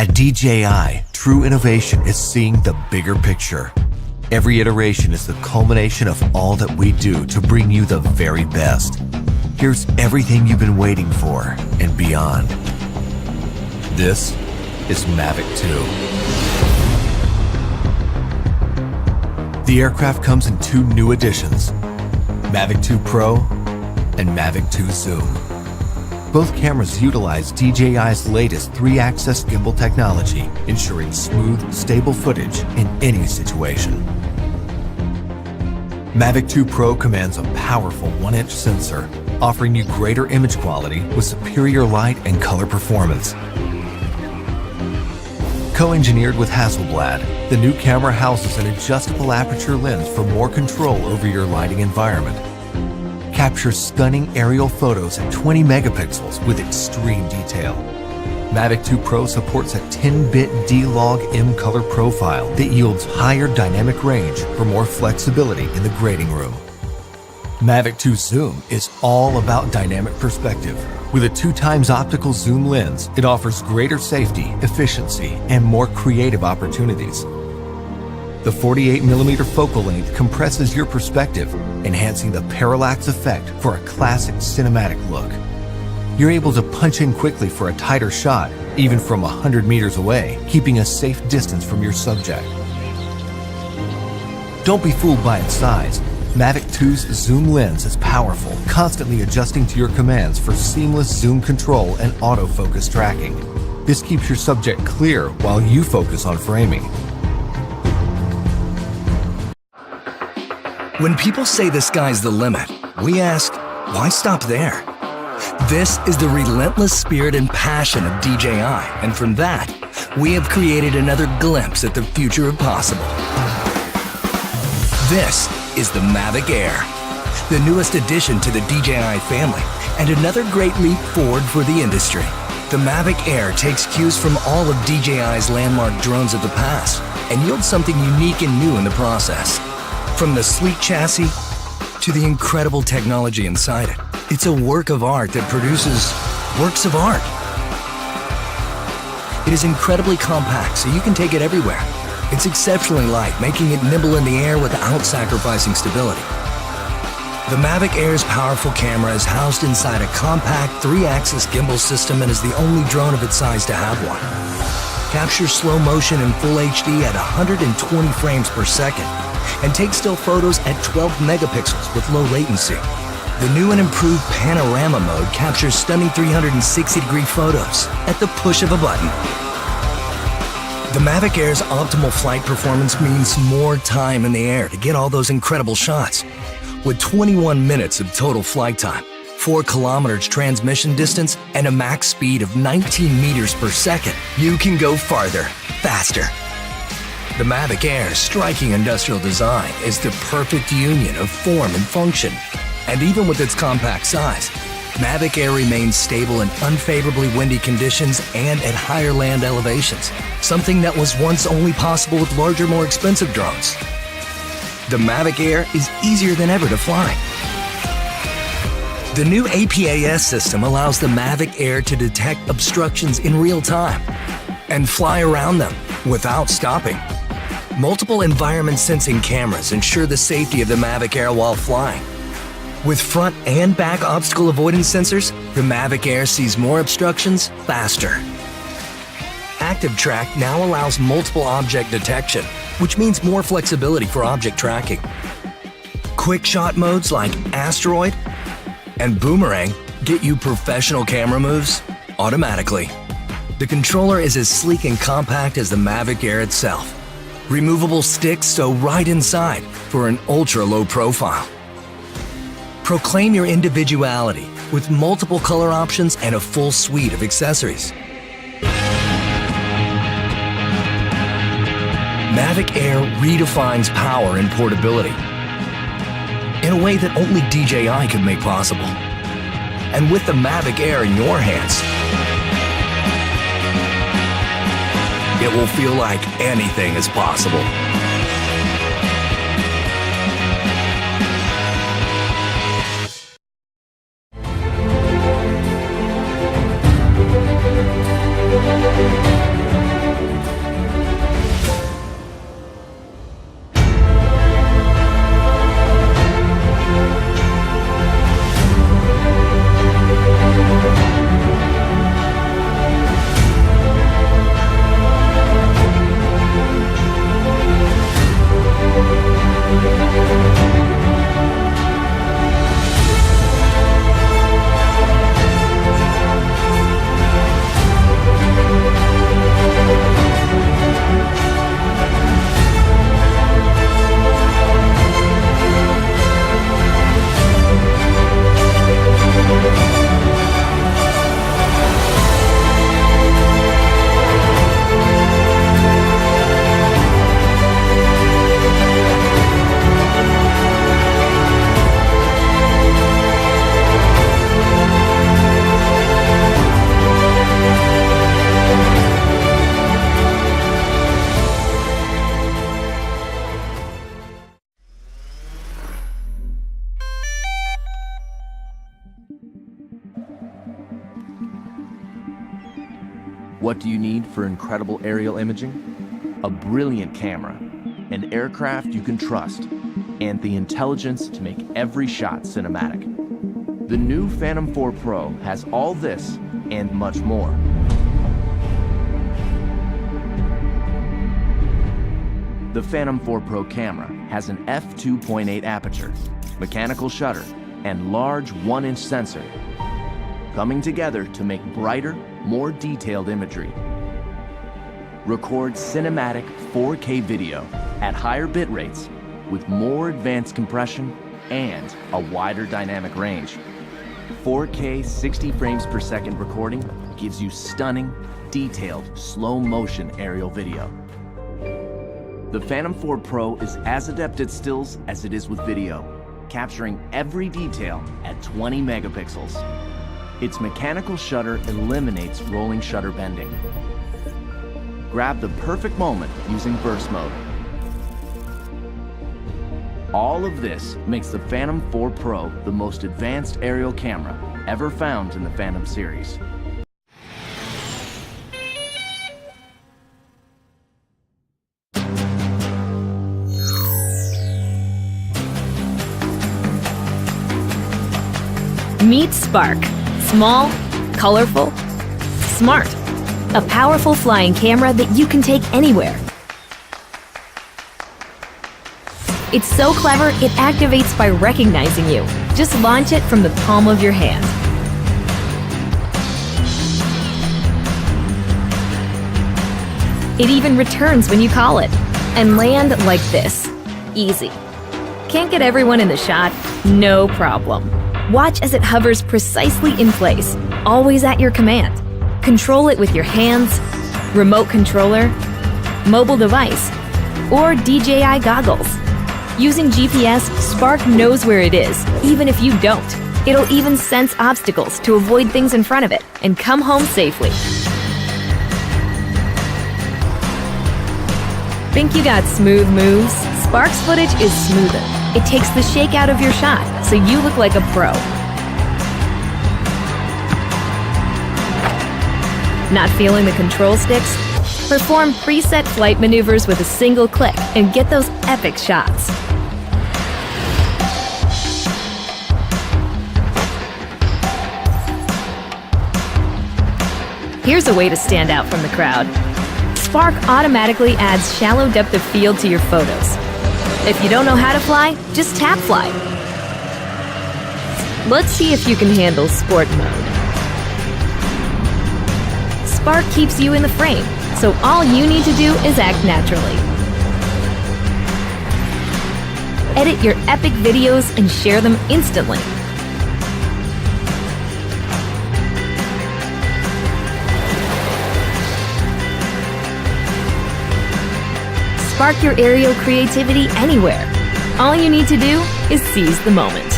At DJI, true innovation is seeing the bigger picture. Every iteration is the culmination of all that we do to bring you the very best. Here's everything you've been waiting for and beyond. This is Mavic 2. The aircraft comes in two new editions, Mavic 2 Pro and Mavic 2 Zoom. Both cameras utilize DJI's latest 3-axis gimbal technology, ensuring smooth, stable footage in any situation. Mavic 2 Pro commands a powerful 1-inch sensor, offering you greater image quality with superior light and color performance. Co-engineered with Hasselblad, the new camera houses an adjustable aperture lens for more control over your lighting environment. Captures stunning aerial photos at 20 megapixels with extreme detail. Mavic 2 Pro supports a 10-bit D-Log M color profile that yields higher dynamic range for more flexibility in the grading room. Mavic 2 Zoom is all about dynamic perspective. With a 2x optical zoom lens, it offers greater safety, efficiency, and more creative opportunities. The 48mm focal length compresses your perspective, enhancing the parallax effect for a classic cinematic look. You're able to punch in quickly for a tighter shot, even from 100 meters away, keeping a safe distance from your subject. Don't be fooled by its size. Mavic 2's zoom lens is powerful, constantly adjusting to your commands for seamless zoom control and autofocus tracking. This keeps your subject clear while you focus on framing. When people say the sky's the limit, we ask, why stop there? This is the relentless spirit and passion of DJI, and from that, we have created another glimpse at the future of possible. This is the Mavic Air, the newest addition to the DJI family, and another great leap forward for the industry. The Mavic Air takes cues from all of DJI's landmark drones of the past and yields something unique and new in the process. From the sleek chassis to the incredible technology inside it, it's a work of art that produces works of art. It is incredibly compact, so you can take it everywhere. It's exceptionally light, making it nimble in the air without sacrificing stability. The Mavic Air's powerful camera is housed inside a compact 3-axis gimbal system and is the only drone of its size to have one. Captures slow motion in full HD at 120 frames per second and takes still photos at 12 megapixels with low latency. The new and improved panorama mode captures stunning 360-degree photos at the push of a button. The Mavic Air's optimal flight performance means more time in the air to get all those incredible shots. With 21 minutes of total flight time, 4 kilometers transmission distance, and a max speed of 19 meters per second, you can go farther, faster. The Mavic Air's striking industrial design is the perfect union of form and function. And even with its compact size, Mavic Air remains stable in unfavorably windy conditions and at higher land elevations, something that was once only possible with larger, more expensive drones. The Mavic Air is easier than ever to fly. The new APAS system allows the Mavic Air to detect obstructions in real time and fly around them without stopping. Multiple environment sensing cameras ensure the safety of the Mavic Air while flying. With front and back obstacle avoidance sensors, the Mavic Air sees more obstructions faster. Active Track now allows multiple object detection, which means more flexibility for object tracking. Quick shot modes like Asteroid and Boomerang get you professional camera moves automatically. The controller is as sleek and compact as the Mavic Air itself. Removable sticks sew right inside for an ultra-low profile. Proclaim your individuality with multiple color options and a full suite of accessories. Mavic Air redefines power and portability in a way that only DJI could make possible. And with the Mavic Air in your hands, it will feel like anything is possible. What do you need for incredible aerial imaging? A brilliant camera, an aircraft you can trust, and the intelligence to make every shot cinematic. The new Phantom 4 Pro has all this and much more. The Phantom 4 Pro camera has an f2.8 aperture, mechanical shutter, and large 1-inch sensor, coming together to make brighter, more detailed imagery. Record cinematic 4K video at higher bit rates with more advanced compression and a wider dynamic range. 4K 60 frames per second recording gives you stunning, detailed, slow-motion aerial video. The Phantom 4 Pro is as adept at stills as it is with video, capturing every detail at 20 megapixels. Its mechanical shutter eliminates rolling shutter bending. Grab the perfect moment using burst mode. All of this makes the Phantom 4 Pro the most advanced aerial camera ever found in the Phantom series. Meet Spark. Small, colorful, smart. A powerful flying camera that you can take anywhere. It's so clever, it activates by recognizing you. Just launch it from the palm of your hand. It even returns when you call it. And land like this. Easy. Can't get everyone in the shot? No problem. Watch as it hovers precisely in place, always at your command. Control it with your hands, remote controller, mobile device, or DJI goggles. Using GPS, Spark knows where it is, even if you don't. It'll even sense obstacles to avoid things in front of it and come home safely. Think you got smooth moves? Spark's footage is smoother. It takes the shake out of your shot, so you look like a pro. Not feeling the control sticks? Perform preset flight maneuvers with a single click and get those epic shots. Here's a way to stand out from the crowd. Spark automatically adds shallow depth of field to your photos. If you don't know how to fly, just tap fly. Let's see if you can handle sport mode. Spark keeps you in the frame, so all you need to do is act naturally. Edit your epic videos and share them instantly. Spark your aerial creativity anywhere. All you need to do is seize the moment.